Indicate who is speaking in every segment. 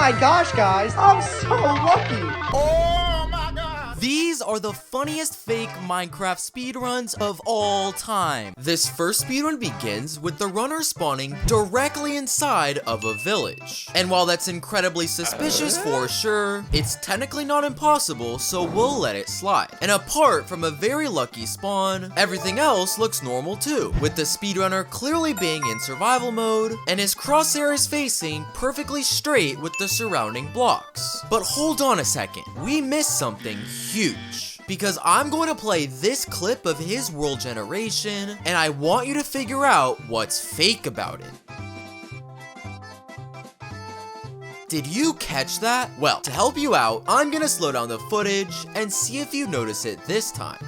Speaker 1: my gosh, guys, I'm so lucky.
Speaker 2: These are the funniest fake Minecraft speedruns of all time. This first speedrun begins with the runner spawning directly inside of a village. And while that's incredibly suspicious for sure, it's technically not impossible, so we'll let it slide. And apart from a very lucky spawn, everything else looks normal too, with the speedrunner clearly being in survival mode, and his crosshairs facing perfectly straight with the surrounding blocks. But hold on a second, we missed something huge. Because I'm going to play this clip of his world generation, and I want you to figure out what's fake about it. Did you catch that? Well, to help you out, I'm gonna slow down the footage and see if you notice it this time.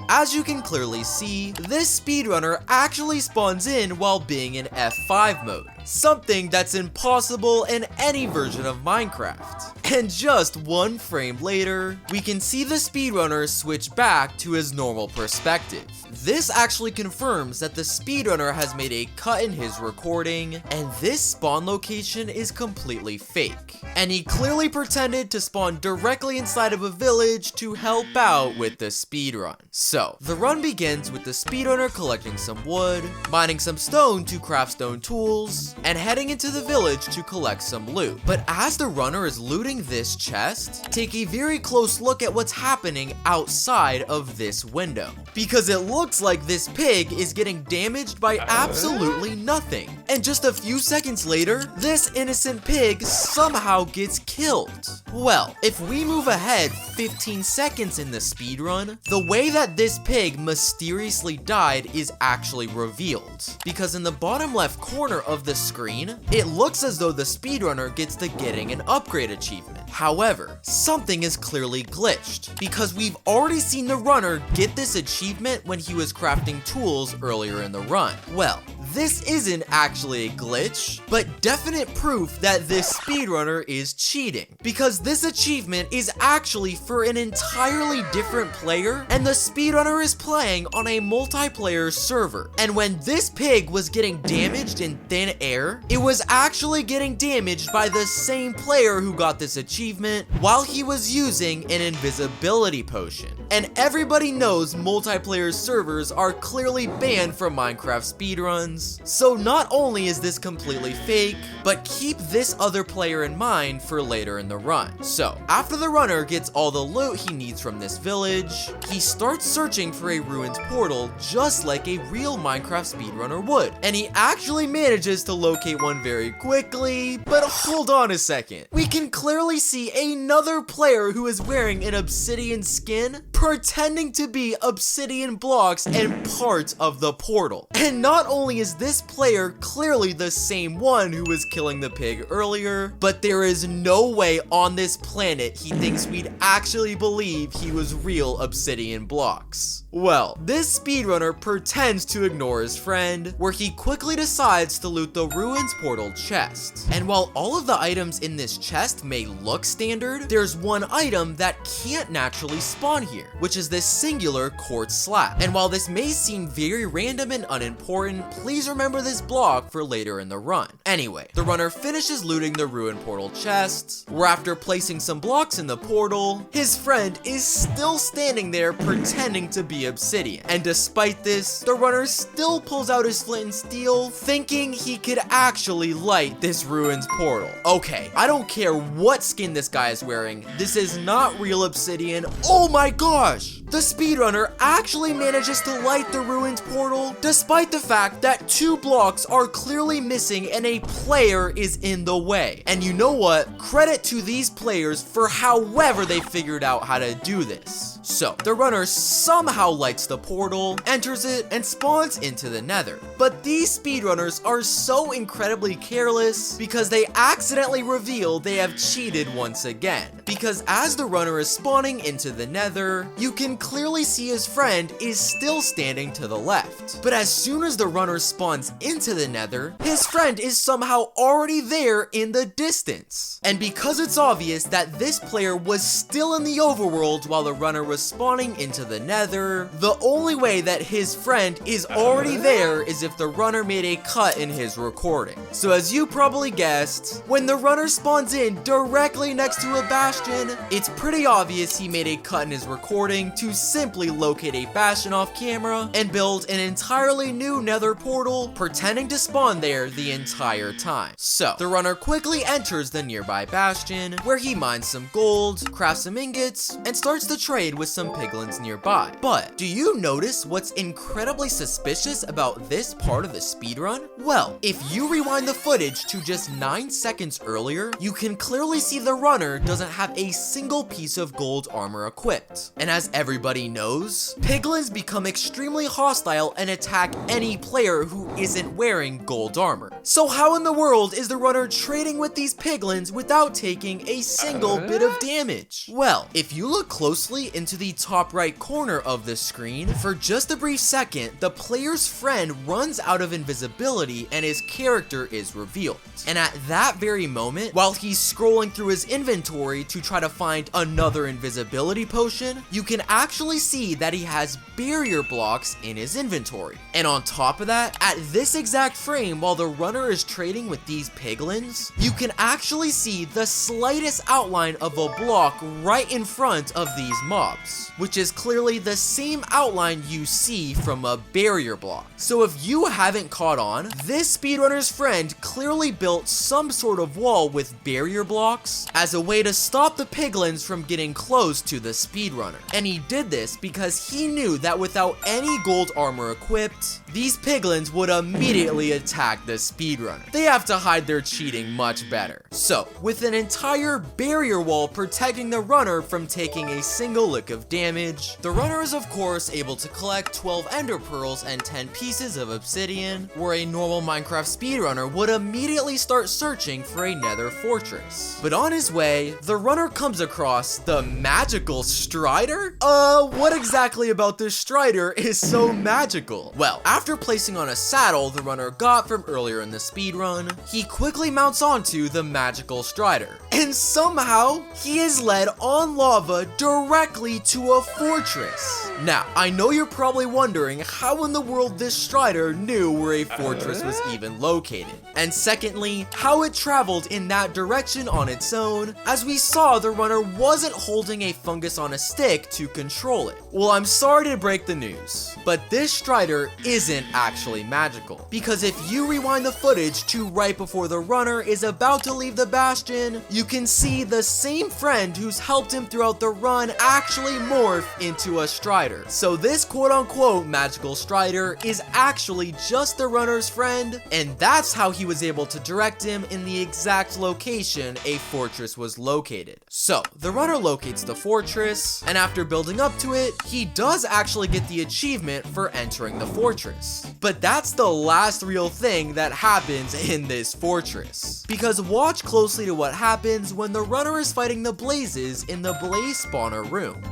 Speaker 2: As you can clearly see, this speedrunner actually spawns in while being in F5 mode, something that's impossible in any version of Minecraft. And just one frame later, we can see the speedrunner switch back to his normal perspective. This actually confirms that the speedrunner has made a cut in his recording, and this spawn location is completely fake. And he clearly pretended to spawn directly inside of a village to help out with the speedrun. So, the run begins with the speedrunner collecting some wood, mining some stone to craft stone tools, and heading into the village to collect some loot. But as the runner is looting this chest, take a very close look at what's happening outside of this window. Because it looks like this pig is getting damaged by absolutely nothing. And just a few seconds later, this innocent pig somehow gets killed. Well, if we move ahead 15 seconds in the speedrun, the way that this pig mysteriously died is actually revealed. Because in the bottom left corner of the screen, it looks as though the speedrunner gets the getting an upgrade achievement. However, something is clearly glitched, because we've already seen the runner get this achievement when he was crafting tools earlier in the run. Well, this isn't actually a glitch, but definite proof that this speedrunner is cheating. Because this achievement is actually for an entirely different player, and the speedrunner is playing on a multiplayer server. And when this pig was getting damaged in thin air, it was actually getting damaged by the same player who got this achievement while he was using an invisibility potion. And everybody knows multiplayer servers are clearly banned from Minecraft speedruns. So not only is this completely fake, but keep this other player in mind for later in the run. So, after the runner gets all the loot he needs from this village, he starts searching for a ruined portal just like a real Minecraft speedrunner would. And he actually manages to locate one very quickly, but hold on a second. We can clearly see another player who is wearing an obsidian skin, pretending to be obsidian blocks and parts of the portal. And not only is this player clearly the same one who was killing the pig earlier, but there is no way on this planet he thinks we'd actually believe he was real obsidian blocks. Well, this speedrunner pretends to ignore his friend, where he quickly decides to loot the ruins portal chest. And while all of the items in this chest may look standard, there's one item that can't naturally spawn here, which is this singular quartz slab. And while this may seem very random and unimportant, please remember this block for later in the run. Anyway, the runner finishes looting the ruin portal chests, where after placing some blocks in the portal, his friend is still standing there pretending to be obsidian. And despite this, the runner still pulls out his flint and steel, thinking he could actually light this ruins portal. Okay, I don't care what skin this guy is wearing, this is not real obsidian. Oh my gosh! The speedrunner actually manages to light the ruins portal, despite the fact that 2 blocks are clearly missing and a player is in the way. And you know what? Credit to these players for however they figured out how to do this. So, the runner somehow lights the portal, enters it, and spawns into the Nether. But these speedrunners are so incredibly careless because they accidentally reveal they have cheated once again. Because as the runner is spawning into the Nether, you can clearly see his friend is still standing to the left. But as soon as the runner spawns into the Nether, his friend is somehow already there in the distance. And because it's obvious that this player was still in the overworld while the runner was spawning into the Nether, the only way that his friend is already there is if the runner made a cut in his recording. So as you probably guessed, when the runner spawns in directly next to a bastion, it's pretty obvious he made a cut in his recording to simply locate a bastion off camera and build an entirely new Nether portal, pretending to spawn there the entire time. So the runner quickly enters the nearby bastion, where he mines some gold, crafts some ingots, and starts to trade with some piglins nearby. But do you notice what's incredibly suspicious about this part of the speedrun? Well, if you rewind the footage to just 9 seconds earlier, you can clearly see the runner doesn't have a single piece of gold armor equipped. And as everybody knows, piglins become extremely hostile and attack any player who isn't wearing gold armor. So how in the world is the runner trading with these piglins without taking a single bit of damage? Well, if you look closely into the top right corner of the screen, for just a brief second, the player's friend runs out of invisibility and his character is revealed. And at that very moment, while he's scrolling through his inventory to try to find another invisibility potion, you can actually see that he has barrier blocks in his inventory. And on top of that, at this exact frame while the runner is trading with these piglins, you can actually see the slightest outline of a block right in front of these mobs, which is clearly the same outline you see from a barrier block. So if you haven't caught on, this speedrunner's friend clearly built some sort of wall with barrier blocks as a way to stop the piglins from getting close to the speedrunner. And he did this because he knew that without any gold armor equipped, these piglins would immediately attack the speedrunner. They have to hide their cheating much better. So, with an entire barrier wall protecting the runner from taking a single lick of damage, the runner is of course able to collect 12 ender pearls and 10 pieces of obsidian, where a normal Minecraft speedrunner would immediately start searching for a Nether fortress. But on his way, the runner comes across the magical Strider? What exactly about this Strider is so magical? Well, after placing on a saddle the runner got from earlier in the speedrun, he quickly mounts onto the magical Strider. And somehow, he is led on lava directly to a fortress. Now, I know you're probably wondering how in the world this Strider knew where a fortress was even located. And secondly, how it traveled in that direction on its own, as we saw the runner wasn't holding a fungus on a stick to control it. Well, I'm sorry to break the news, but this Strider isn't actually magical. Because if you rewind the footage to right before the runner is about to leave the bastion, you can see the same friend who's helped him throughout the run actually morph into a Strider. So this quote-unquote magical Strider is actually just the runner's friend, and that's how he was able to direct him in the exact location a fortress was located. So the runner locates the fortress, and after building up to it, he does actually get the achievement for entering the fortress. But that's the last real thing that happens in this fortress. Because watch closely to what happens when the runner is fighting the blazes in the blaze spawner room.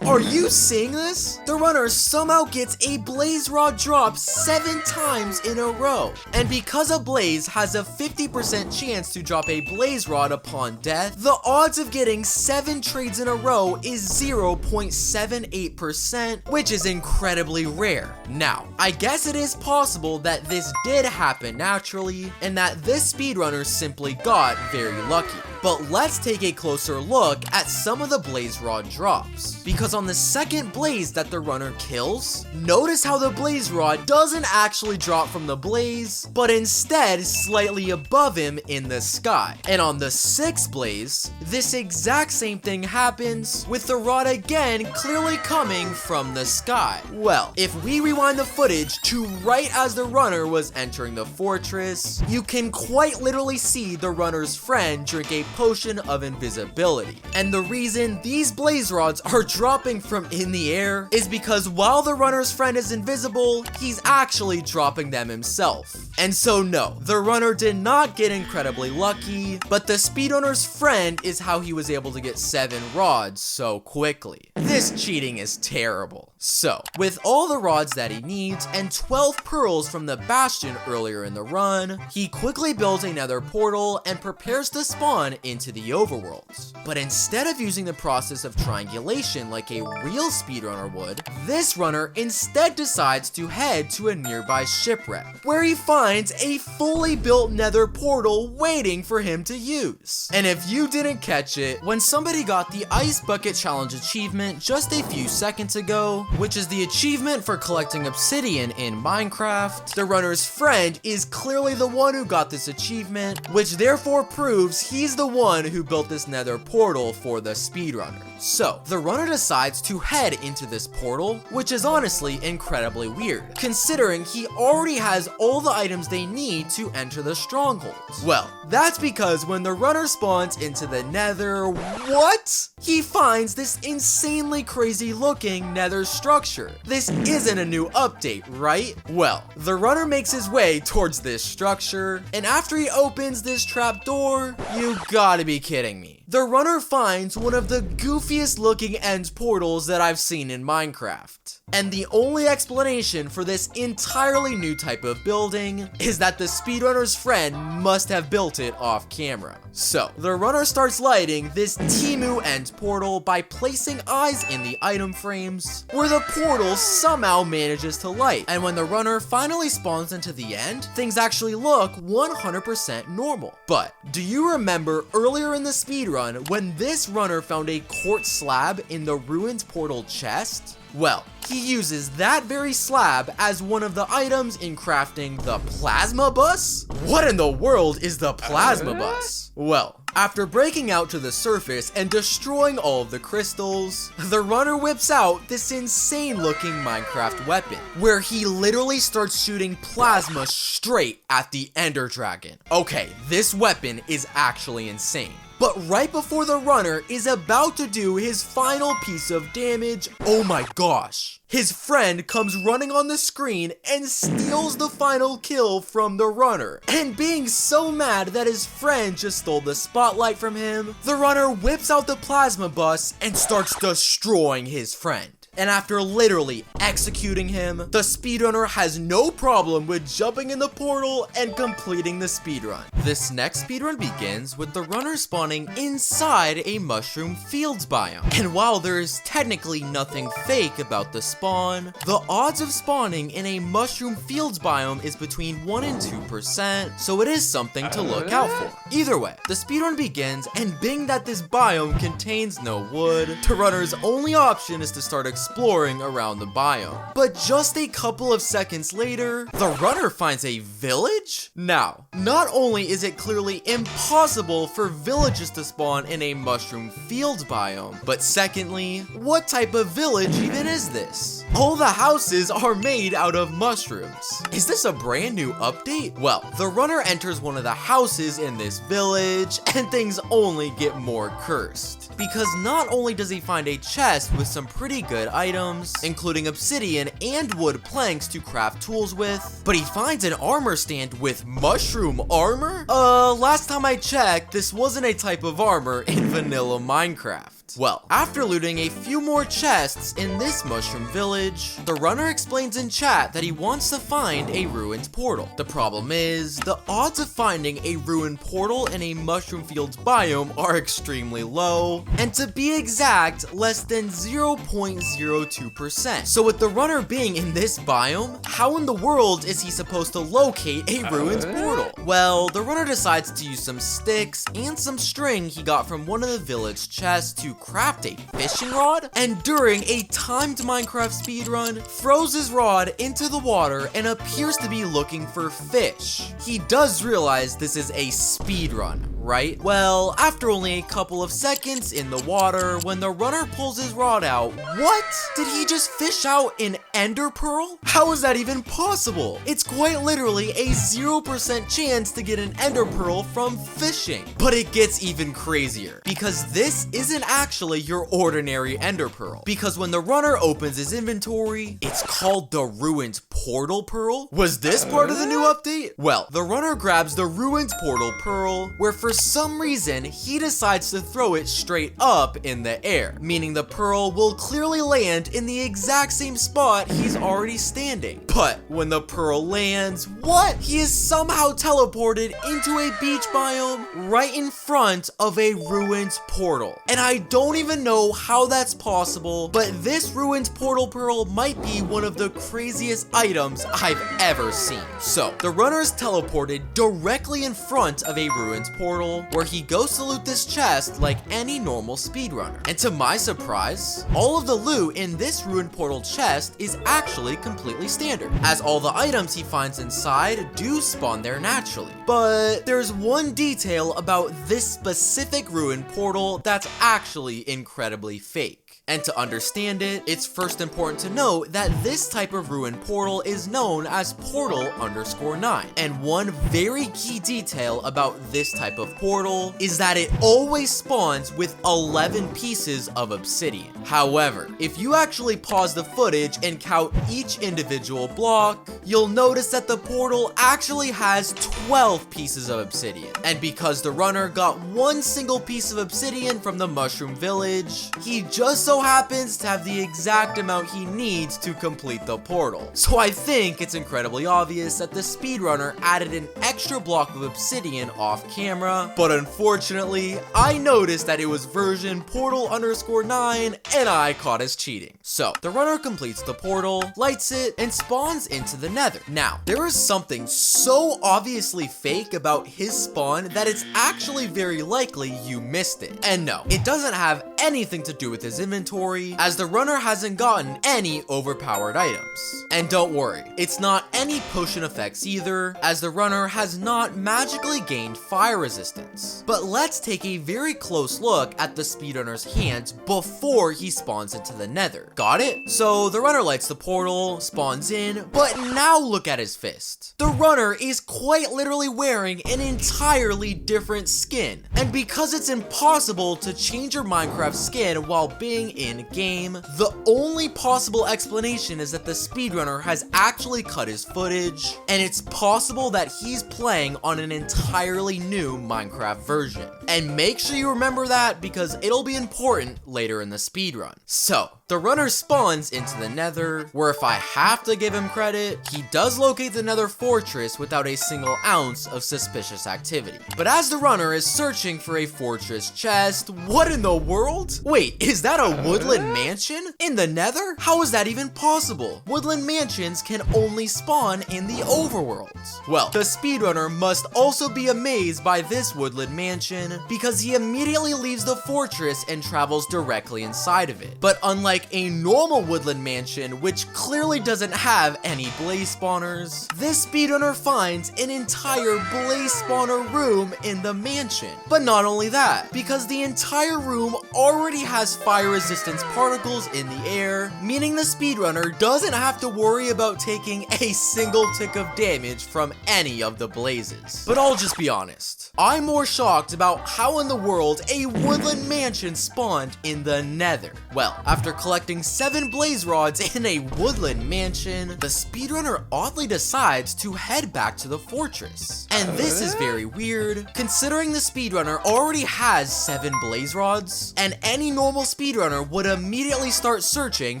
Speaker 2: Are you seeing this? The runner somehow gets a blaze rod drop 7 times in a row. And because a blaze has a 50% chance to drop a blaze rod upon death, the odds of getting 7 trades in a row is 0.78%, which is incredibly rare. Now, I guess it is possible that this did happen naturally, and that this speedrunner simply got very lucky. But let's take a closer look at some of the blaze rod drops. Because on the second blaze that the runner kills, notice how the blaze rod doesn't actually drop from the blaze, but instead slightly above him in the sky. And on the 6th blaze, this exact same thing happens, with the rod again clearly coming from the sky. Well, if we rewind the footage to right as the runner was entering the fortress, you can quite literally see the runner's friend drink a potion of invisibility. And the reason these blaze rods are dropping from in the air is because while the runner's friend is invisible, he's actually dropping them himself. And so no, the runner did not get incredibly lucky, but the speedrunner's friend is how he was able to get 7 rods so quickly. This cheating is terrible. So, with all the rods that he needs and 12 pearls from the bastion earlier in the run, he quickly builds a nether portal and prepares to spawn into the overworld. But instead of using the process of triangulation like a real speedrunner would, this runner instead decides to head to a nearby shipwreck, where he finds a fully built nether portal waiting for him to use. And if you didn't catch it, when somebody got the Ice Bucket Challenge achievement just a few seconds ago, which is the achievement for collecting obsidian in Minecraft, the runner's friend is clearly the one who got this achievement, which therefore proves he's the one who built this nether portal for the speedrunner. So, the runner decides to head into this portal, which is honestly incredibly weird, considering he already has all the items they need to enter the Stronghold. Well, that's because when the runner spawns into the Nether, what? He finds this insanely crazy looking Nether structure. This isn't a new update, right? Well, the runner makes his way towards this structure, and after he opens this trap door, you gotta be kidding me. The runner finds one of the goofiest looking end portals that I've seen in Minecraft. And the only explanation for this entirely new type of building is that the speedrunner's friend must have built it off camera. So, the runner starts lighting this Timu end portal by placing eyes in the item frames, where the portal somehow manages to light. And when the runner finally spawns into the end, things actually look 100% normal. But, do you remember earlier in the speedrun when this runner found a quartz slab in the ruined portal chest? Well, he uses that very slab as one of the items in crafting the plasma bus? What in the world is the plasma bus? Well, after breaking out to the surface and destroying all of the crystals, the runner whips out this insane looking Minecraft weapon, where he literally starts shooting plasma straight at the Ender Dragon. Okay, this weapon is actually insane. But right before the runner is about to do his final piece of damage, oh my gosh, his friend comes running on the screen and steals the final kill from the runner. And being so mad that his friend just stole the spotlight from him, the runner whips out the plasma bus and starts destroying his friend. And after literally executing him, the speedrunner has no problem with jumping in the portal and completing the speedrun. This next speedrun begins with the runner spawning inside a mushroom fields biome. And while there is technically nothing fake about the spawn, the odds of spawning in a mushroom fields biome is between 1 and 2%, so it is something to look out for. Either way, the speedrun begins, and being that this biome contains no wood, the runner's only option is to start exploring around the biome. But just a couple of seconds later, the runner finds a village? Now, not only is it clearly impossible for villages to spawn in a mushroom fields biome, but secondly, what type of village even is this? All the houses are made out of mushrooms. Is this a brand new update? Well, the runner enters one of the houses in this village, and things only get more cursed. Because not only does he find a chest with some pretty good items, including obsidian and wood planks to craft tools with, but he finds an armor stand with mushroom armor? Last time I checked, this wasn't a type of armor in vanilla Minecraft. Well, after looting a few more chests in this mushroom village, the runner explains in chat that he wants to find a ruined portal. The problem is, the odds of finding a ruined portal in a mushroom fields biome are extremely low, and to be exact, less than 0.02%. So with the runner being in this biome, how in the world is he supposed to locate a ruined portal? Well, the runner decides to use some sticks and some string he got from one of the village chests to craft a fishing rod, and during a timed Minecraft speedrun, throws his rod into the water and appears to be looking for fish. He does realize this is a speedrun, right? Well, after only a couple of seconds in the water, when the runner pulls his rod out, what? Did he just fish out an ender pearl? How is that even possible? It's quite literally a 0% chance to get an ender pearl from fishing. But it gets even crazier, because this isn't actually your ordinary ender pearl. Because when the runner opens his inventory, it's called the ruined portal pearl. Was this part of the new update? Well, the runner grabs the ruined portal pearl, where for some reason, he decides to throw it straight up in the air, meaning the pearl will clearly land in the exact same spot he's already standing. But when the pearl lands, what? He is somehow teleported into a beach biome right in front of a ruined portal. And I don't even know how that's possible, but this ruined portal pearl might be one of the craziest items I've ever seen. So, the runner is teleported directly in front of a ruined portal, where he goes to loot this chest like any normal speedrunner. And to my surprise, all of the loot in this ruined portal chest is actually completely standard, as all the items he finds inside do spawn there naturally. But there's one detail about this specific ruined portal that's actually incredibly fake. And to understand it, it's first important to note that this type of ruined portal is known as portal_9. And one very key detail about this type of portal is that it always spawns with 11 pieces of obsidian. However, if you actually pause the footage and count each individual block, you'll notice that the portal actually has 12 pieces of obsidian. And because the runner got one single piece of obsidian from the mushroom village, he just so happens to have the exact amount he needs to complete the portal. So I think it's incredibly obvious that the speedrunner added an extra block of obsidian off camera, but unfortunately, I noticed that it was version portal_9 and I caught us cheating. So the runner completes the portal, lights it, and spawns into the Nether. Now, there is something so obviously fake about his spawn that it's actually very likely you missed it. And no, it doesn't have anything to do with his inventory, as the runner hasn't gotten any overpowered items. And don't worry, it's not any potion effects either, as the runner has not magically gained fire resistance. But let's take a very close look at the speedrunner's hands before he spawns into the Nether. Got it? So the runner lights the portal, spawns in, but now look at his fist. The runner is quite literally wearing an entirely different skin. And because it's impossible to change your Minecraft skin while being in game, the only possible explanation is that the speedrunner has actually cut his footage, and it's possible that he's playing on an entirely new Minecraft version. And make sure you remember that, because it'll be important later in the speedrun. So, the runner spawns into the Nether, where if I have to give him credit, he does locate the Nether fortress without a single ounce of suspicious activity. But as the runner is searching for a fortress chest, what in the world? Wait, is that a woodland mansion in the Nether? How is that even possible? Woodland mansions can only spawn in the overworld. Well, the speedrunner must also be amazed by this woodland mansion, because he immediately leaves the fortress and travels directly inside of it. But unlike a normal woodland mansion, which clearly doesn't have any blaze spawners, this speedrunner finds an entire blaze spawner room in the mansion. But not only that, because the entire room already has fire resistance particles in the air, meaning the speedrunner doesn't have to worry about taking a single tick of damage from any of the blazes. But I'll just be honest, I'm more shocked about how in the world a woodland mansion spawned in the Nether. Well, after collecting 7 blaze rods in a woodland mansion, the speedrunner oddly decides to head back to the fortress. And this is very weird, considering the speedrunner already has 7 blaze rods, and any normal speedrunner would immediately start searching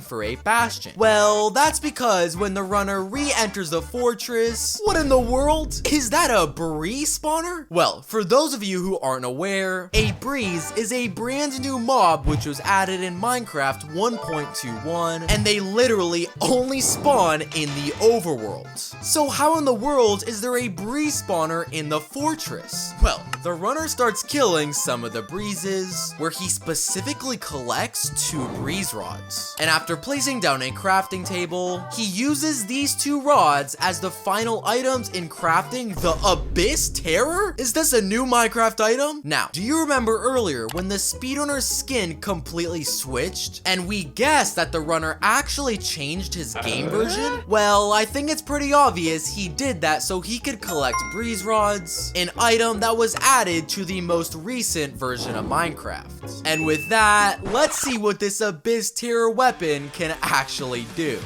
Speaker 2: for a bastion. Well, that's because when the runner re-enters the fortress, what in the world? Is that a breeze spawner? Well, for those of you who aren't aware, a breeze is a brand new mob which was added in Minecraft 1.21, and they literally only spawn in the overworld. So how in the world is there a breeze spawner in the fortress? Well, the runner starts killing some of the breezes, where he specifically collects 2 breeze rods. And after placing down a crafting table, he uses these 2 rods as the final items in crafting the Abyss Terror? Is this a new Minecraft item? Now, do you remember earlier when the speedrunner's skin completely switched, and we guessed that the runner actually changed his game version? Well, I think it's pretty obvious he did that so he could collect breeze rods, an item that was added to the most recent version of Minecraft. And with that, let's see what this Abyss Terror weapon can actually do.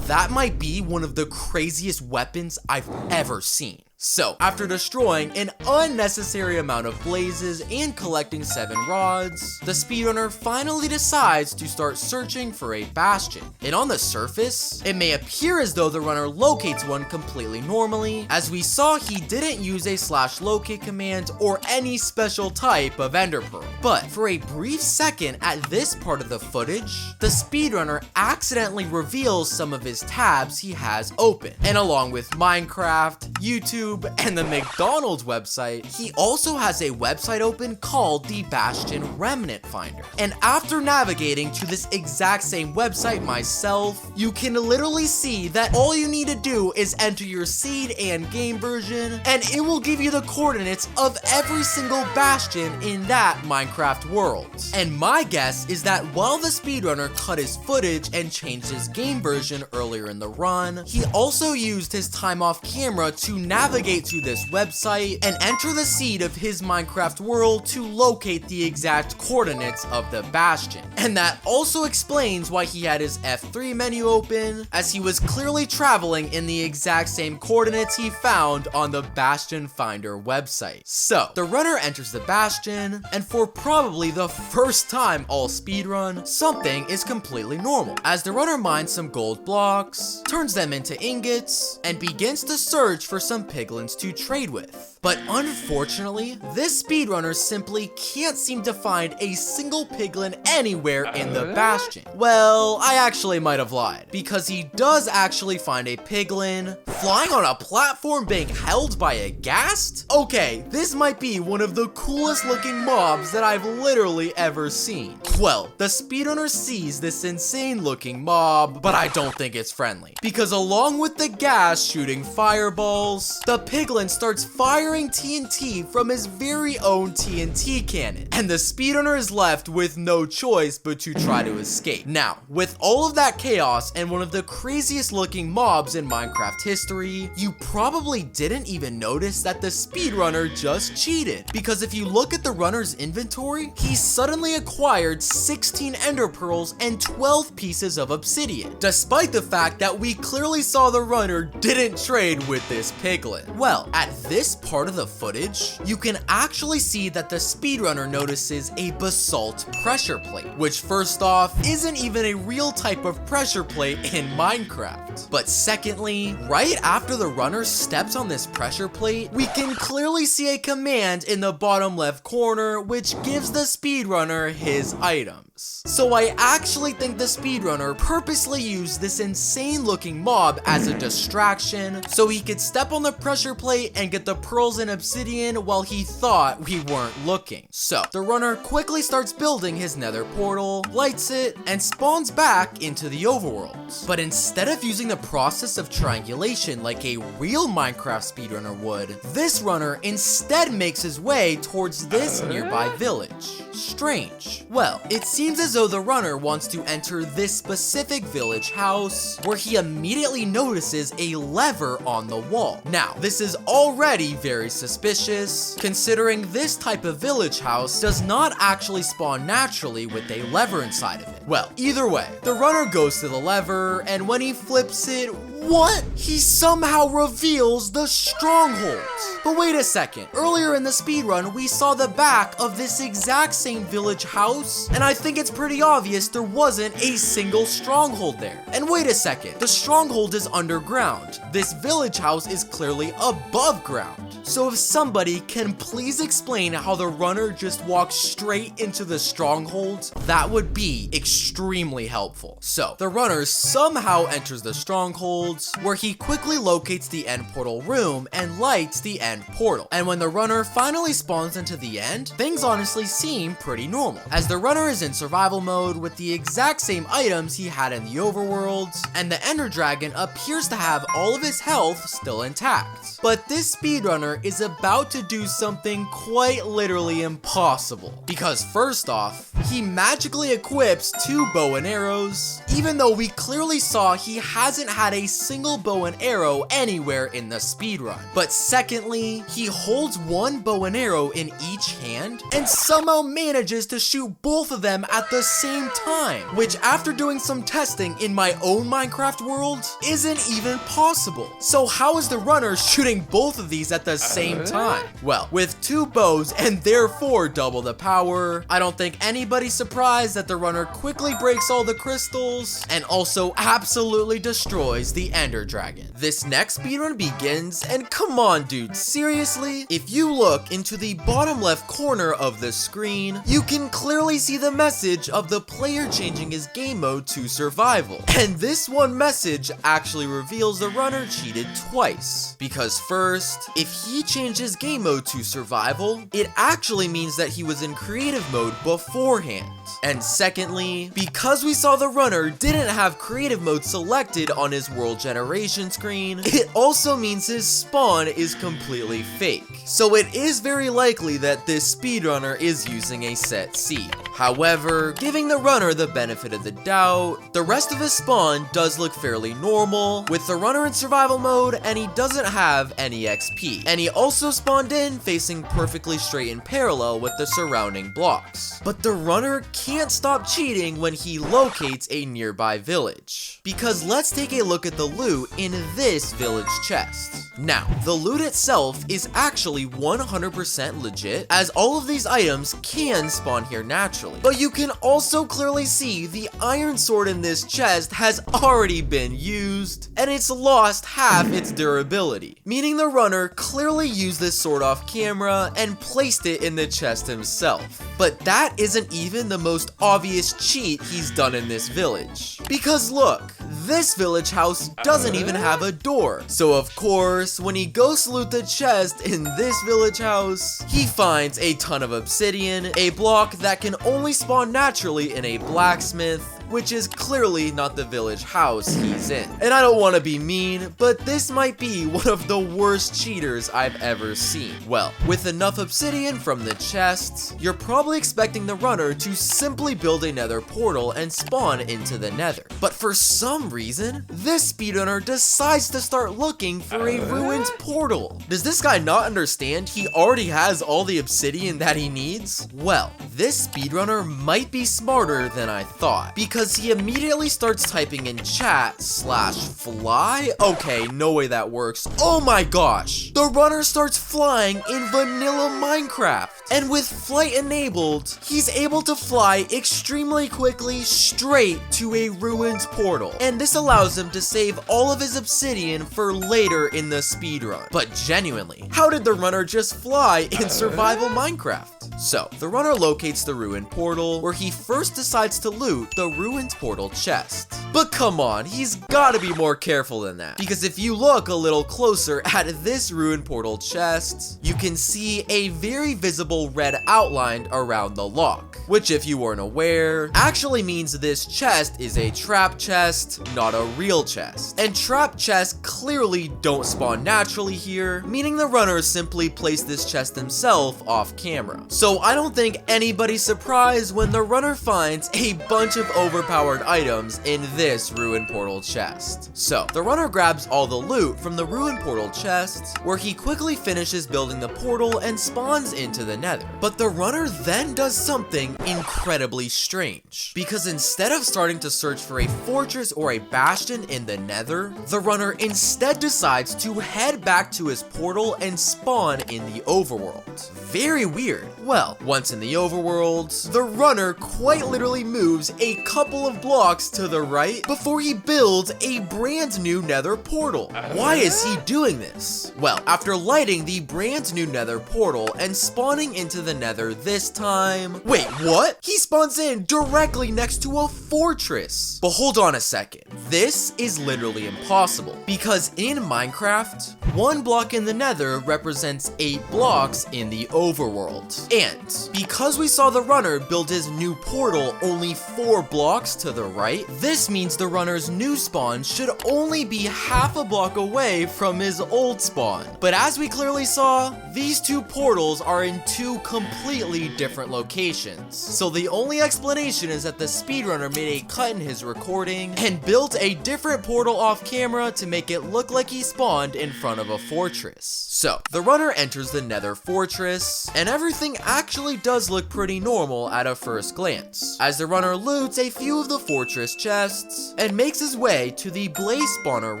Speaker 2: That might be one of the craziest weapons I've ever seen. So, after destroying an unnecessary amount of blazes and collecting 7 rods, the speedrunner finally decides to start searching for a bastion. And on the surface, it may appear as though the runner locates one completely normally. As we saw, he didn't use a /locate command or any special type of ender pearl. But for a brief second at this part of the footage, the speedrunner accidentally reveals some of his tabs he has open. And along with Minecraft, YouTube, and the McDonald's website, he also has a website open called the Bastion Remnant Finder. And after navigating to this exact same website myself, you can literally see that all you need to do is enter your seed and game version, and it will give you the coordinates of every single bastion in that Minecraft world. And my guess is that while the speedrunner cut his footage and changed his game version earlier in the run, he also used his time off camera to navigate to this website and enter the seed of his Minecraft world to locate the exact coordinates of the bastion. And that also explains why he had his F3 menu open, as he was clearly traveling in the exact same coordinates he found on the Bastion Finder website. So, the runner enters the bastion, and for probably the first time all speedrun, something is completely normal, as the runner mines some gold blocks, turns them into ingots, and begins to search for some piglins to trade with. But unfortunately, this speedrunner simply can't seem to find a single piglin anywhere in the bastion. Well, I actually might have lied, because he does actually find a piglin flying on a platform being held by a ghast? Okay, this might be one of the coolest looking mobs that I've literally ever seen. Well, the speedrunner sees this insane looking mob, but I don't think it's friendly, because along with the ghast shooting fireballs, the piglin starts firing TNT from his very own TNT cannon, and the speedrunner is left with no choice but to try to escape. Now, with all of that chaos and one of the craziest looking mobs in Minecraft history, you probably didn't even notice that the speedrunner just cheated, because if you look at the runner's inventory, he suddenly acquired 16 ender pearls and 12 pieces of obsidian, despite the fact that we clearly saw the runner didn't trade with this piglin. Well, at this part of the footage, you can actually see that the speedrunner notices a basalt pressure plate, which first off, isn't even a real type of pressure plate in Minecraft. But secondly, right after the runner steps on this pressure plate, we can clearly see a command in the bottom left corner, which gives the speedrunner his items. So I actually think the speedrunner purposely used this insane looking mob as a distraction so he could step on the pressure plate and get the pearls and obsidian while he thought we weren't looking. So the runner quickly starts building his nether portal, lights it, and spawns back into the overworld. But instead of using the process of triangulation like a real Minecraft speedrunner would, this runner instead makes his way towards this nearby village. Strange. Well, it seems as though the runner wants to enter this specific village house, where he immediately notices a lever on the wall. Now, this is already very suspicious, considering this type of village house does not actually spawn naturally with a lever inside of it. Well, either way, the runner goes to the lever, and when he flips it, what? He somehow reveals the Stronghold. But wait a second, earlier in the speedrun, we saw the back of this exact same village house, and I think it's pretty obvious there wasn't a single stronghold there. And wait a second, the stronghold is underground. This village house is clearly above ground. So if somebody can please explain how the runner just walked straight into the Stronghold, that would be extremely helpful. So the runner somehow enters the Stronghold, where he quickly locates the end portal room and lights the end portal. And when the runner finally spawns into the end, things honestly seem pretty normal, as the runner is in survival mode with the exact same items he had in the overworld, and the Ender Dragon appears to have all of his health still intact. But this speedrunner is about to do something quite literally impossible, because first off, he magically equips 2 bow and arrows, even though we clearly saw he hasn't had a single bow and arrow anywhere in the speedrun. But secondly, he holds 1 bow and arrow in each hand and somehow manages to shoot both of them at the same time, which after doing some testing in my own Minecraft world isn't even possible. So how is the runner shooting both of these at the same time? Well, with 2 bows and therefore double the power, I don't think anybody's surprised that the runner quickly breaks all the crystals and also absolutely destroys the Ender Dragon. This next speedrun begins, and come on dude, seriously? If you look into the bottom left corner of the screen, you can clearly see the message of the player changing his game mode to survival. And this one message actually reveals the runner cheated twice. Because first, if he changed his game mode to survival, it actually means that he was in creative mode beforehand. And secondly, because we saw the runner didn't have creative mode selected on his world generation screen, it also means his spawn is completely fake. So it is very likely that this speedrunner is using a set seed. However, giving the runner the benefit of the doubt, the rest of his spawn does look fairly normal, with the runner in survival mode and he doesn't have any XP. And he also spawned in facing perfectly straight and parallel with the surrounding blocks. But the runner can't stop cheating when he locates a nearby village. Because let's take a look at the loot in this village chest. Now, the loot itself is actually 100% legit, as all of these items can spawn here naturally. But you can also clearly see the iron sword in this chest has already been used, and it's lost half its durability, meaning the runner clearly used this sword off camera and placed it in the chest himself. But that isn't even the most obvious cheat he's done in this village. Because look, this village house doesn't even have a door. So of course, when he goes to loot the chest in this village house, he finds a ton of obsidian, a block that can only spawn naturally in a blacksmith, which is clearly not the village house he's in. And I don't want to be mean, but this might be one of the worst cheaters I've ever seen. Well, with enough obsidian from the chests, you're probably expecting the runner to simply build a nether portal and spawn into the nether. But for some reason, this speedrunner decides to start looking for a ruined portal. Does this guy not understand he already has all the obsidian that he needs? Well, this speedrunner might be smarter than I thought, because he immediately starts typing in chat /fly. Okay, no way that works. Oh my gosh. The runner starts flying in vanilla Minecraft. And with flight enabled, he's able to fly extremely quickly straight to a ruined portal. And this allows him to save all of his obsidian for later in the speedrun. But genuinely, how did the runner just fly in survival Minecraft? So, the runner locates the ruined portal, where he first decides to loot the ruined portal chest. But come on, he's gotta be more careful than that. Because if you look a little closer at this ruined portal chest, you can see a very visible red outline around the lock, which if you weren't aware, actually means this chest is a trap chest, not a real chest. And trap chests clearly don't spawn naturally here, meaning the runner simply placed this chest himself off camera. So I don't think anybody's surprised when the runner finds a bunch of overpowered items in this ruined portal chest. So the runner grabs all the loot from the ruined portal chest, where he quickly finishes building the portal and spawns into the nether. But the runner then does something incredibly strange, because instead of starting to search for a fortress or a bastion in the nether, the runner instead decides to head back to his portal and spawn in the overworld. Very weird. Well, once in the overworld, the runner quite literally moves a couple of blocks to the right before he builds a brand new nether portal. Why is he doing this? Well, after lighting the brand new nether portal and spawning into the nether this time... Wait, what? He spawns in directly next to a fortress. But hold on a second. This is literally impossible because in Minecraft, 1 block in the nether represents 8 blocks in the overworld. And because we saw the runner build his new portal only 4 blocks to the right, this means the runner's new spawn should only be half a block away from his old spawn. But as we clearly saw, these 2 portals are in 2 completely different locations. So the only explanation is that the speedrunner made a cut in his recording and built a different portal off camera to make it look like he spawned in front of a fortress. So the runner enters the nether fortress and everything actually does look pretty normal at a first glance, as the runner loots a few of the fortress chests and makes his way to the blaze spawner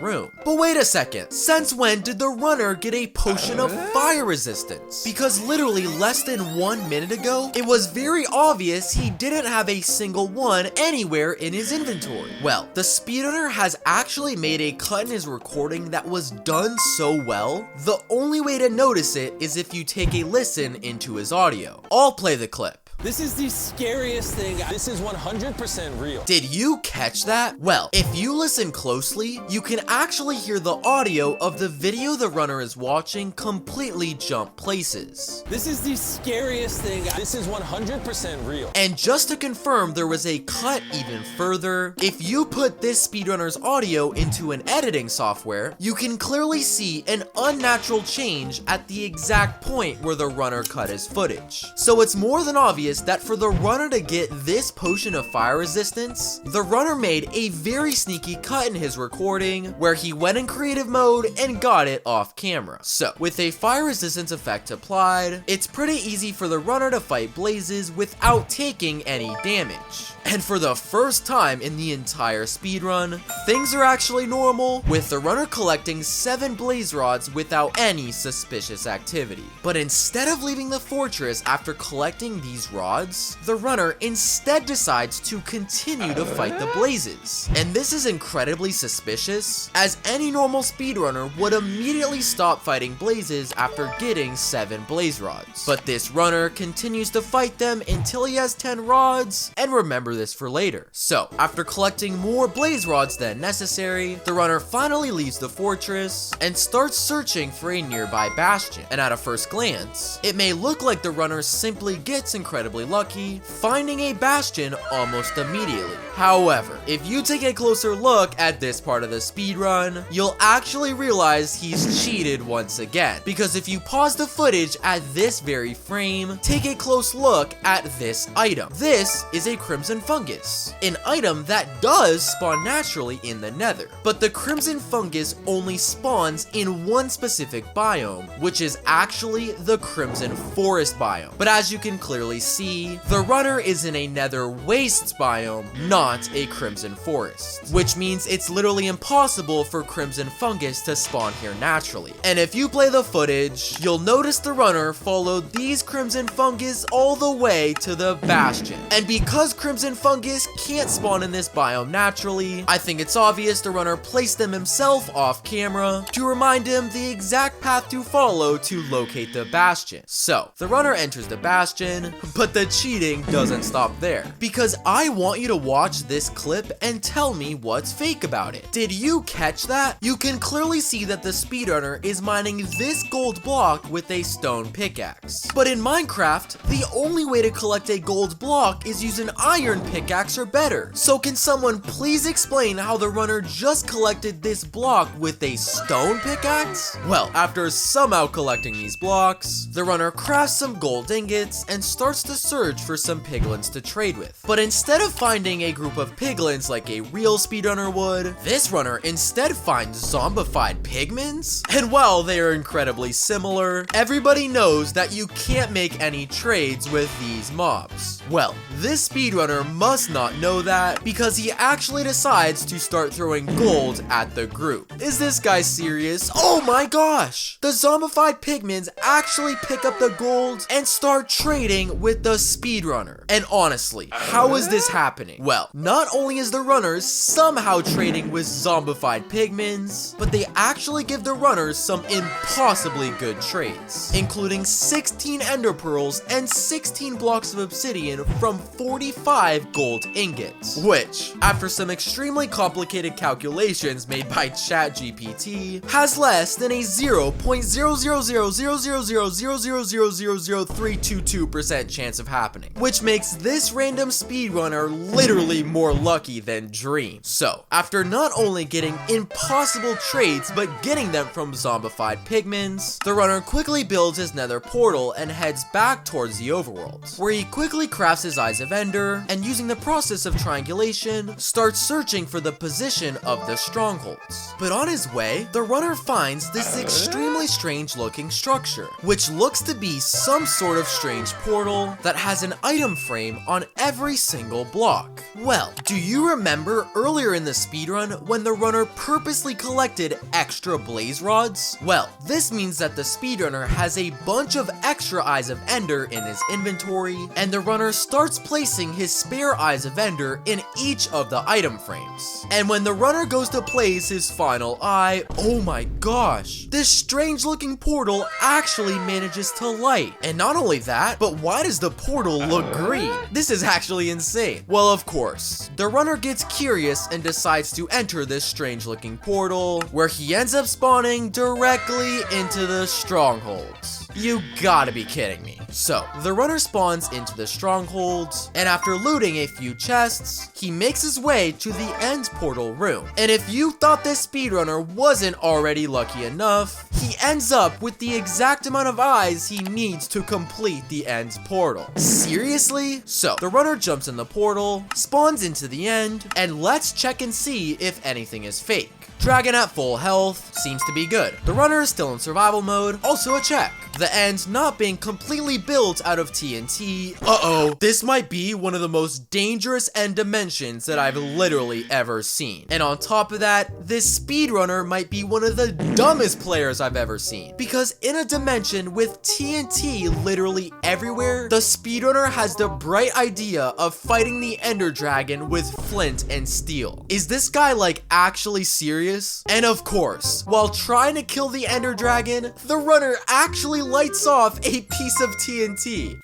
Speaker 2: room. But wait a second, since when did the runner get a potion of fire resistance? Because literally less than 1 minute ago, it was very obvious he didn't have a single one anywhere in his inventory. Well, the speedrunner has actually made a cut in his recording that was done so well, the only way to notice it is if you take a listen into his audio. I'll play the clip.
Speaker 3: This is the scariest thing. This is 100% real.
Speaker 2: Did you catch that? Well, if you listen closely, you can actually hear the audio of the video the runner is watching completely jump places.
Speaker 3: This is the scariest thing. This is 100% real.
Speaker 2: And just to confirm there was a cut even further, if you put this speedrunner's audio into an editing software, you can clearly see an unnatural change at the exact point where the runner cut his footage. So it's more than obvious that for the runner to get this potion of fire resistance, the runner made a very sneaky cut in his recording where he went in creative mode and got it off camera. So with a fire resistance effect applied, it's pretty easy for the runner to fight blazes without taking any damage. And for the first time in the entire speedrun, things are actually normal, with the runner collecting 7 blaze rods without any suspicious activity. But instead of leaving the fortress after collecting these rods, the runner instead decides to continue to fight the blazes. And this is incredibly suspicious, as any normal speedrunner would immediately stop fighting blazes after getting 7 blaze rods. But this runner continues to fight them until he has 10 rods, and remember this for later. So, after collecting more blaze rods than necessary, the runner finally leaves the fortress and starts searching for a nearby bastion. And at a first glance, it may look like the runner simply gets incredibly lucky, finding a bastion almost immediately. However, if you take a closer look at this part of the speedrun, you'll actually realize he's cheated once again. Because if you pause the footage at this very frame, take a close look at this item. This is a crimson fungus, an item that does spawn naturally in the nether. But the crimson fungus only spawns in one specific biome, which is actually the crimson forest biome. But as you can clearly see, the runner is in a nether wastes biome, not a crimson forest, which means it's literally impossible for crimson fungus to spawn here naturally. And if you play the footage, you'll notice the runner followed these crimson fungus all the way to the bastion. And because crimson fungus can't spawn in this biome naturally, I think it's obvious the runner placed them himself off camera to remind him the exact path to follow to locate the bastion. So, the runner enters the bastion, but the cheating doesn't stop there, because I want you to watch this clip and tell me what's fake about it. Did you catch that? You can clearly see that the speedrunner is mining this gold block with a stone pickaxe. But in Minecraft, the only way to collect a gold block is use an iron pickaxe or better. So can someone please explain how the runner just collected this block with a stone pickaxe? Well, after somehow collecting these blocks, the runner crafts some gold ingots and starts to search for some piglins to trade with. But instead of finding a group of piglins like a real speedrunner would, this runner instead finds zombified pigmans. And while they are incredibly similar, everybody knows that you can't make any trades with these mobs. Well, this speedrunner must not know that because he actually decides to start throwing gold at the group. Is this guy serious? Oh my gosh! The zombified pigmans actually pick up the gold and start trading with the speedrunner. And honestly, how is this happening? Well, not only is the runner somehow trading with zombified pigmans, but they actually give the runners some impossibly good trades, including 16 ender pearls and 16 blocks of obsidian from 45 gold ingots, which, after some extremely complicated calculations made by ChatGPT, has less than a 0.0000000000322% chance of happening, which makes this random speedrunner literally more lucky than Dream. So, after not only getting impossible trades but getting them from zombified pigmans, the runner quickly builds his nether portal and heads back towards the overworld, where he quickly crafts his eyes of ender and, using the process of triangulation, starts searching for the position of the strongholds. But on his way, the runner finds this extremely strange looking structure, which looks to be some sort of strange portal that has an item frame on every single block. Well, do you remember earlier in the speedrun when the runner purposely collected extra blaze rods? Well, this means that the speedrunner has a bunch of extra eyes of ender in his inventory, and the runner starts placing his spare eyes of ender in each of the item frames. And when the runner goes to place his final eye, oh my gosh, this strange looking portal actually manages to light. And not only that, but why does the portal look green? This is actually insane. Well, of course, the runner gets curious and decides to enter this strange looking portal, where he ends up spawning directly into the strongholds. You gotta be kidding me. So, the runner spawns into the strongholds, and after looting a few chests, he makes his way to the end portal room. And if you thought this speedrunner wasn't already lucky enough, he ends up with the exact amount of eyes he needs to complete the end portal. Seriously? So, the runner jumps in the portal, spawns into the end, and let's check and see if anything is fake. Dragon at full health, seems to be good. The runner is still in survival mode, also a check. The end not being completely built out of TNT. Uh-oh, this might be one of the most dangerous end dimensions that I've literally ever seen. And on top of that, this speedrunner might be one of the dumbest players I've ever seen. Because in a dimension with TNT literally everywhere, the speedrunner has the bright idea of fighting the ender dragon with flint and steel. Is this guy like actually serious? And of course, while trying to kill the ender dragon, the runner actually lights off a piece of TNT.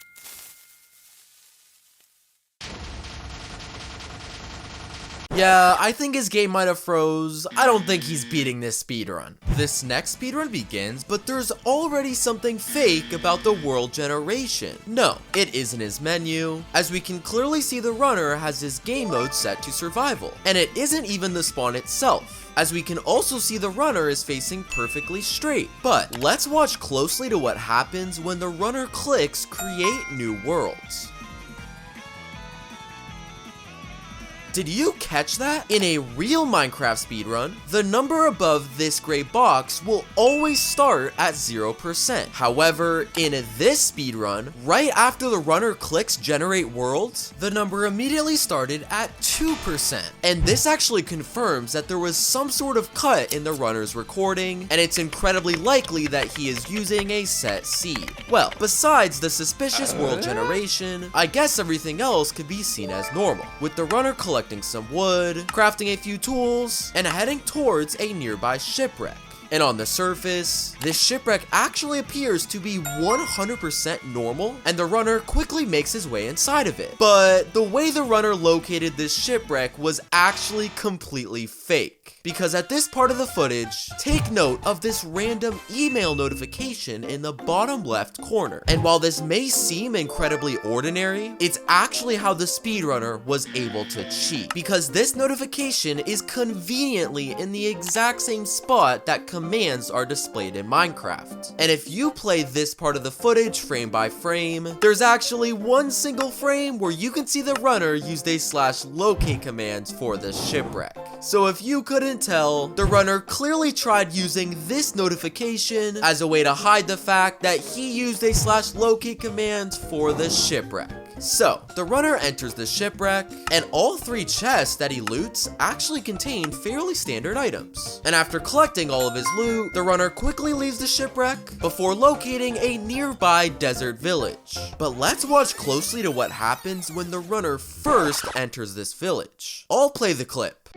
Speaker 2: Yeah, I think his game might have froze. I don't think he's beating this speedrun. This next speedrun begins, but there's already something fake about the world generation. No, it isn't his menu, as we can clearly see the runner has his game mode set to survival. And it isn't even the spawn itself, as we can also see the runner is facing perfectly straight. But let's watch closely to what happens when the runner clicks create new worlds. Did you catch that? In a real Minecraft speedrun, the number above this gray box will always start at 0%. However, in this speedrun, right after the runner clicks generate worlds, the number immediately started at 2%. And this actually confirms that there was some sort of cut in the runner's recording, and it's incredibly likely that he is using a set seed. Well, besides the suspicious world generation, I guess everything else could be seen as normal, with the runner collecting some wood, crafting a few tools, and heading towards a nearby shipwreck. And on the surface, this shipwreck actually appears to be 100% normal, and the runner quickly makes his way inside of it. But the way the runner located this shipwreck was actually completely fake. Because at this part of the footage, take note of this random email notification in the bottom left corner. And while this may seem incredibly ordinary, it's actually how the speedrunner was able to cheat. Because this notification is conveniently in the exact same spot that commands are displayed in Minecraft. And if you play this part of the footage frame by frame, there's actually one single frame where you can see the runner used a /locate command for the shipwreck. So if you couldn't tell, the runner clearly tried using this notification as a way to hide the fact that he used a /locate command for the shipwreck. So, the runner enters the shipwreck, and all 3 chests that he loots actually contain fairly standard items. And after collecting all of his loot, the runner quickly leaves the shipwreck before locating a nearby desert village. But let's watch closely to what happens when the runner first enters this village. I'll play the clip.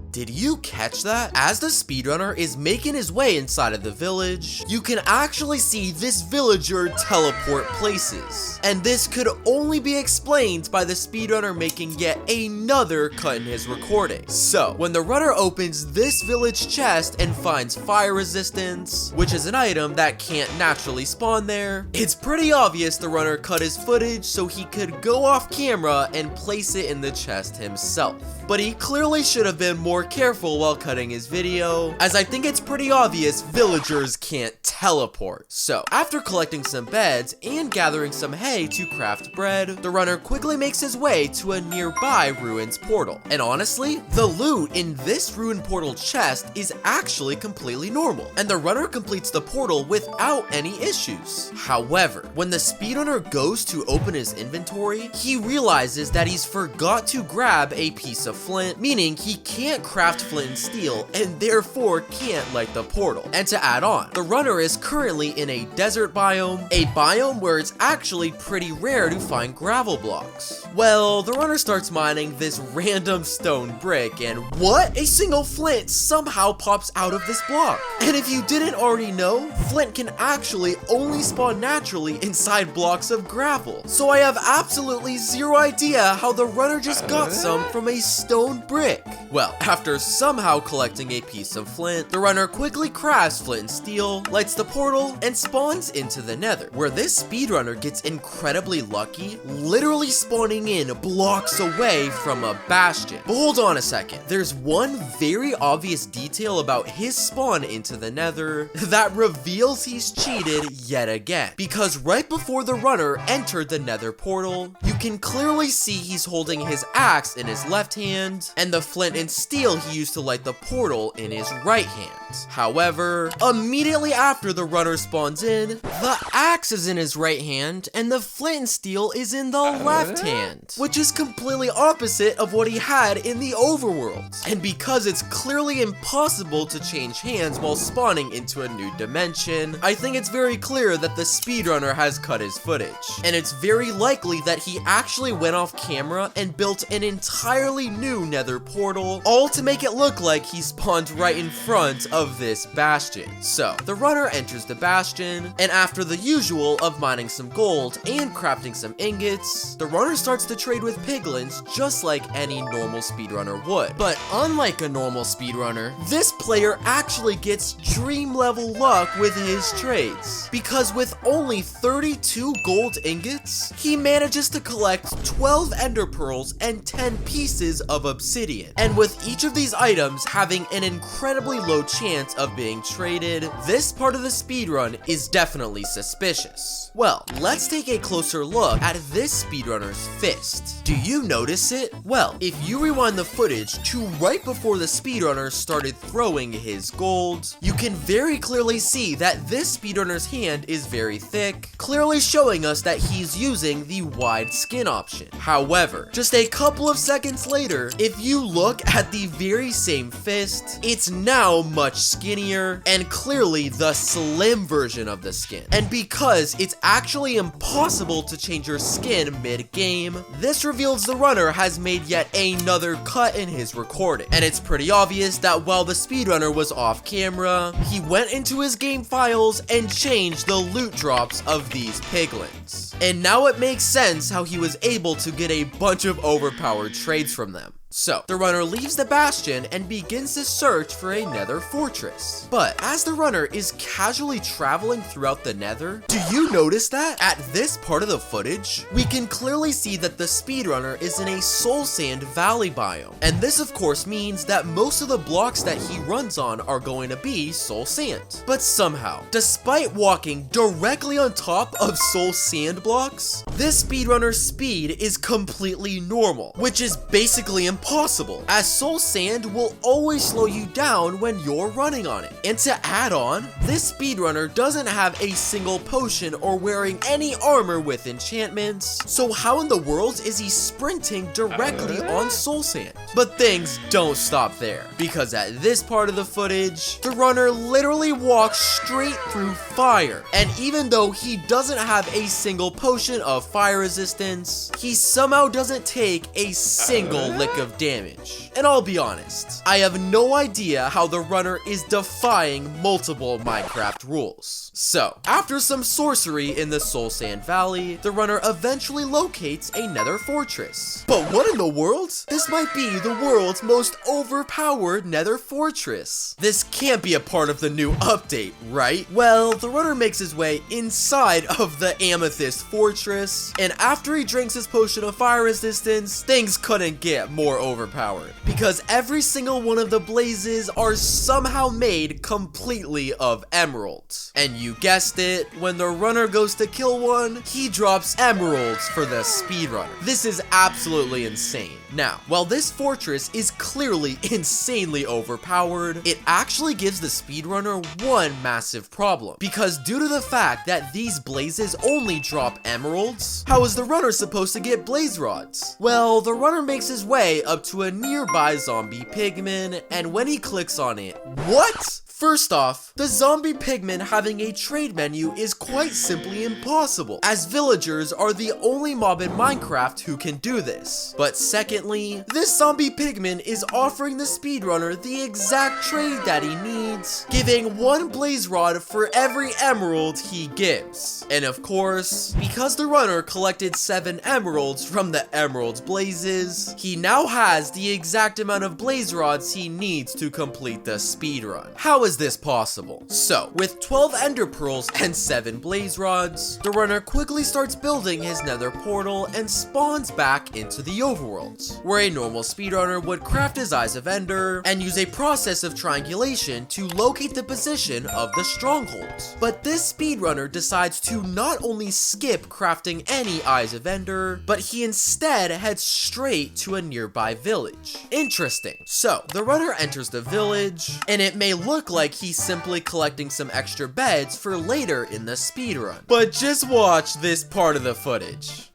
Speaker 2: Did you catch that? As the speedrunner is making his way inside of the village, you can actually see this villager teleport places. And this could only be explained by the speedrunner making yet another cut in his recording. So, when the runner opens this village chest and finds fire resistance, which is an item that can't naturally spawn there, it's pretty obvious the runner cut his footage so he could go off camera and place it in the chest himself. But he clearly should have been more careful while cutting his video, as I think it's pretty obvious villagers can't teleport. So, after collecting some beds and gathering some hay to craft bread, the runner quickly makes his way to a nearby ruins portal. And honestly, the loot in this ruin portal chest is actually completely normal, and the runner completes the portal without any issues. However, when the speedrunner goes to open his inventory, he realizes that he's forgot to grab a piece of flint, meaning he can't craft flint and steel and therefore can't light the portal. And to add on, the runner is currently in a desert biome, a biome where it's actually pretty rare to find gravel blocks. Well, the runner starts mining this random stone brick, and what? A single flint somehow pops out of this block. And if you didn't already know, flint can actually only spawn naturally inside blocks of gravel. So I have absolutely zero idea how the runner just got some from a stone brick. Well, after somehow collecting a piece of flint, the runner quickly crafts flint and steel, lights the portal, and spawns into the Nether, where this speedrunner gets incredibly lucky, literally spawning in blocks away from a bastion. But hold on a second, there's one very obvious detail about his spawn into the Nether that reveals he's cheated yet again. Because right before the runner entered the Nether portal, you can clearly see he's holding his axe in his left hand, and the flint and steel he used to light the portal in his right hand. However, immediately after the runner spawns in, the axe is in his right hand and the flint and steel is in the left hand, which is completely opposite of what he had in the overworld. And because it's clearly impossible to change hands while spawning into a new dimension, I think it's very clear that the speedrunner has cut his footage. And it's very likely that he actually went off camera and built an entirely new Nether portal, all to make it look like he spawned right in front of this bastion. So, the runner enters the bastion, and after the usual of mining some gold and crafting some ingots, the runner starts to trade with piglins just like any normal speedrunner would. But unlike a normal speedrunner, this player actually gets dream level luck with his trades, because with only 32 gold ingots, he manages to collect 12 ender pearls and 10 pieces of obsidian. And with each of these items having an incredibly low chance of being traded, this part of the speedrun is definitely suspicious. Well, let's take a closer look at this speedrunner's fist. Do you notice it? Well, if you rewind the footage to right before the speedrunner started throwing his gold, you can very clearly see that this speedrunner's hand is very thick, clearly showing us that he's using the wide skin option. However, just a couple of seconds later, if you look at the very same fist, it's now much skinnier and clearly the slim version of the skin. And because it's actually impossible to change your skin mid-game, this reveals the runner has made yet another cut in his recording. And it's pretty obvious that while the speedrunner was off camera, he went into his game files and changed the loot drops of these piglins. And now it makes sense how he was able to get a bunch of overpowered trades from them. So, the runner leaves the bastion and begins to search for a Nether fortress. But as the runner is casually traveling throughout the Nether, do you notice that at this part of the footage, we can clearly see that the speedrunner is in a soul sand valley biome. And this of course means that most of the blocks that he runs on are going to be soul sand. But somehow, despite walking directly on top of soul sand blocks, this speedrunner's speed is completely normal, which is basically impossible impossible, as soul sand will always slow you down when you're running on it. And to add on, this speedrunner doesn't have a single potion or wearing any armor with enchantments, so how in the world is he sprinting directly on soul sand? But things don't stop there, because at this part of the footage, the runner literally walks straight through fire, and even though he doesn't have a single potion of fire resistance, he somehow doesn't take a single lick of damage. And I'll be honest, I have no idea how the runner is defying multiple Minecraft rules. So, after some sorcery in the Soul Sand Valley, the runner eventually locates a Nether fortress. But what in the world? This might be the world's most overpowered Nether fortress. This can't be a part of the new update, right? Well, the runner makes his way inside of the Amethyst fortress, and after he drinks his potion of fire resistance, things couldn't get more overpowered, because every single one of the blazes are somehow made completely of emeralds. And you guessed it, when the runner goes to kill one, he drops emeralds for the speedrunner. This is absolutely insane. Now, while this fortress is clearly insanely overpowered, it actually gives the speedrunner one massive problem, because due to the fact that these blazes only drop emeralds, how is the runner supposed to get blaze rods? Well, the runner makes his way up to a nearby zombie pigman, and when he clicks on it, what? First off, the zombie pigman having a trade menu is quite simply impossible, as villagers are the only mob in Minecraft who can do this. But secondly, this zombie pigman is offering the speedrunner the exact trade that he needs, giving one blaze rod for every emerald he gives. And of course, because the runner collected 7 emeralds from the emeralds blazes, he now has the exact amount of blaze rods he needs to complete the speedrun. How is this possible? So, with 12 ender pearls and 7 blaze rods, the runner quickly starts building his nether portal and spawns back into the overworld, where a normal speedrunner would craft his eyes of ender and use a process of triangulation to locate the position of the stronghold. But this speedrunner decides to not only skip crafting any eyes of ender, but he instead heads straight to a nearby village. Interesting. So, the runner enters the village, and it may look like he's simply collecting some extra beds for later in the speedrun. But just watch this part of the footage.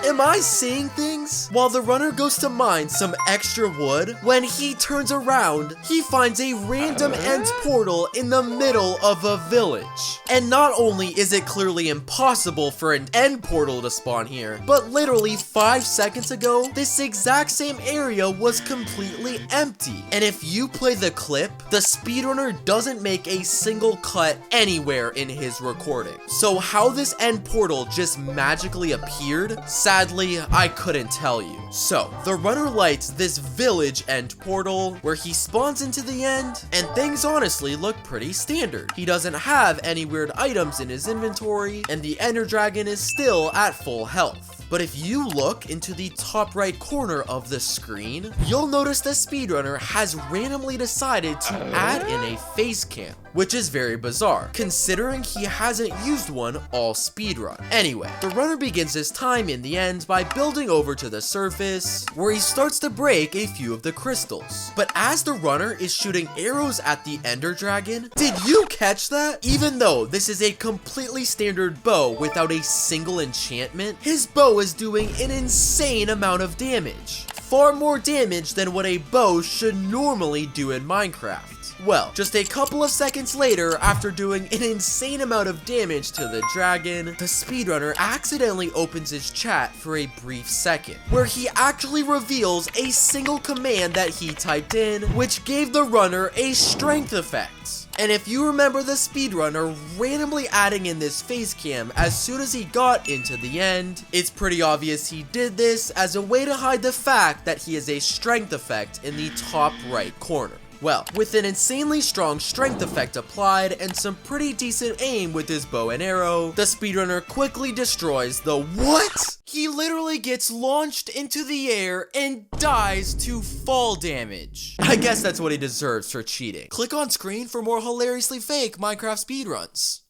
Speaker 2: Am I seeing things? While the runner goes to mine some extra wood, when he turns around, he finds a random end portal in the middle of a village. And not only is it clearly impossible for an end portal to spawn here, but literally 5 seconds ago, this exact same area was completely empty. And if you play the clip, the speedrunner doesn't make a single cut anywhere in his recording. So how this end portal just magically appeared? Sadly, I couldn't tell you. So, the runner lights this village end portal where he spawns into the end, and things honestly look pretty standard. He doesn't have any weird items in his inventory, and the ender dragon is still at full health. But if you look into the top right corner of the screen, you'll notice the speedrunner has randomly decided to add in a face cam, which is very bizarre, considering he hasn't used one all speedrun. Anyway, the runner begins his time in the end by building over to the surface, where he starts to break a few of the crystals. But as the runner is shooting arrows at the ender dragon, did you catch that? Even though this is a completely standard bow without a single enchantment, his bow is doing an insane amount of damage. Far more damage than what a bow should normally do in Minecraft. Well, just a couple of seconds later, after doing an insane amount of damage to the dragon, the speedrunner accidentally opens his chat for a brief second, where he actually reveals a single command that he typed in, which gave the runner a strength effect. And if you remember the speedrunner randomly adding in this face cam as soon as he got into the end, it's pretty obvious he did this as a way to hide the fact that he has a strength effect in the top right corner. Well, with an insanely strong strength effect applied and some pretty decent aim with his bow and arrow, the speedrunner quickly destroys the what? He literally gets launched into the air and dies to fall damage. I guess that's what he deserves for cheating. Click on screen for more hilariously fake Minecraft speedruns.